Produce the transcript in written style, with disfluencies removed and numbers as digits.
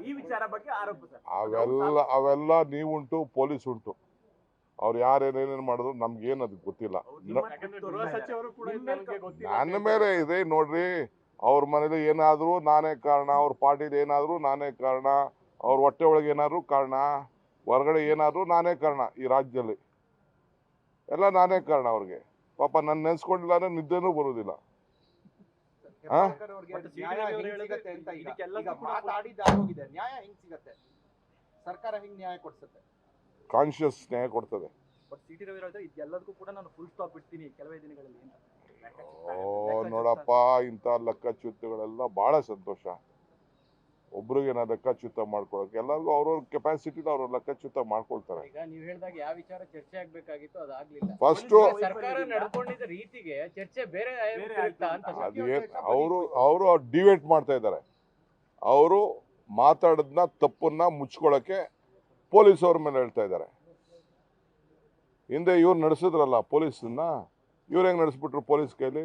ಈ ವಿಚಾರ ಬಗ್ಗೆ ಆರೋಪ ಸರ್. ಅವೆಲ್ಲ ನೀವುಂಟು, ಪೊಲೀಸ್ ಉಂಟು. ಅವ್ರು ಯಾರೇನೇನೇನು ಮಾಡಿದ್ರು ನಮ್ಗೇನು ಅದಕ್ಕೆ ಗೊತ್ತಿಲ್ಲ. ನನ್ನ ಮೇಲೆ ಇದೆ ನೋಡ್ರಿ. ಅವ್ರ ಮನೇಲಿ ಏನಾದ್ರು ನಾನೇ ಕಾರಣ, ಅವ್ರ ಪಾರ್ಟಿಲಿ ಏನಾದ್ರು ನಾನೇ ಕಾರಣ, ಅವ್ರ ಹೊಟ್ಟೆ ಒಳಗೆ ಏನಾದ್ರು ಕಾರಣ, ಹೊರಗಡೆ ಏನಾದ್ರು ನಾನೇ ಕಾರಣ. ಈ ರಾಜ್ಯದಲ್ಲಿ ಎಲ್ಲ ನಾನೇ ಕಾರಣ. ಅವ್ರಿಗೆ ಪಾಪ ನನ್ನ ನೆನ್ಸ್ಕೊಂಡಿಲ್ಲ ಅಂದ್ರೆ ನಿದ್ದೆನೂ ಬರುವುದಿಲ್ಲ. ಕಾನ್ಶಿಯಸ್ ನ್ಯಾಯ ಕೊಡ್ತದೆ. ನೋಡಪ್ಪ, ಇಂಥ ಲೆಕ್ಕಚ್ಯುತಿಗಳೆಲ್ಲ ಬಹಳ ಸಂತೋಷ. ಒಬ್ರಿಗೆ ನಾ ಲೆಕ್ಕಚ್ಯುತ ಮಾಡ್ಕೊಳಕ್ಕೆ ಎಲ್ಲರಿಗೂ ಅವ್ರವ್ರ ಕೆಪಾಸಿಟಿನ ಅವ್ರ ಲೆಕ್ಕಚ್ಯುತ ಮಾಡ್ಕೊಳ್ತಾರೆ. ಈಗ ನೀವು ಹೇಳಿದಾಗ ಯಾವ ವಿಚಾರ ಚರ್ಚೆ ಆಗ್ಬೇಕಾಗಿತ್ತು ಅದಾಗ್ಲಿಲ್ಲ. ಫಸ್ಟ್ ಸರ್ಕಾರ ನಡ್ಕೊಂಡಿದ್ದ ರೀತಿಗೆ ಚರ್ಚೆ ಬೇರೆ ಅವರು ಡಿವೇಟ್ ಮಾಡ್ತಾ ಇದ್ದಾರೆ. ಅವರು ಮಾತಾಡದ್ನ ತಪ್ಪನ್ನ ಮುಚ್ಕೊಳಕ್ಕೆ ಪೊಲೀಸ್ ಅವ್ರ ಮೇಲೆ ಹೇಳ್ತಾ ಇದ್ದಾರೆ. ಹಿಂದೆ ಇವ್ರು ನಡೆಸಿದ್ರಲ್ಲ ಪೊಲೀಸನ್ನ, ಇವ್ರು ಹೆಂಗ್ ನಡೆಸ್ಬಿಟ್ರು ಪೊಲೀಸ್ ಕೈಲಿ?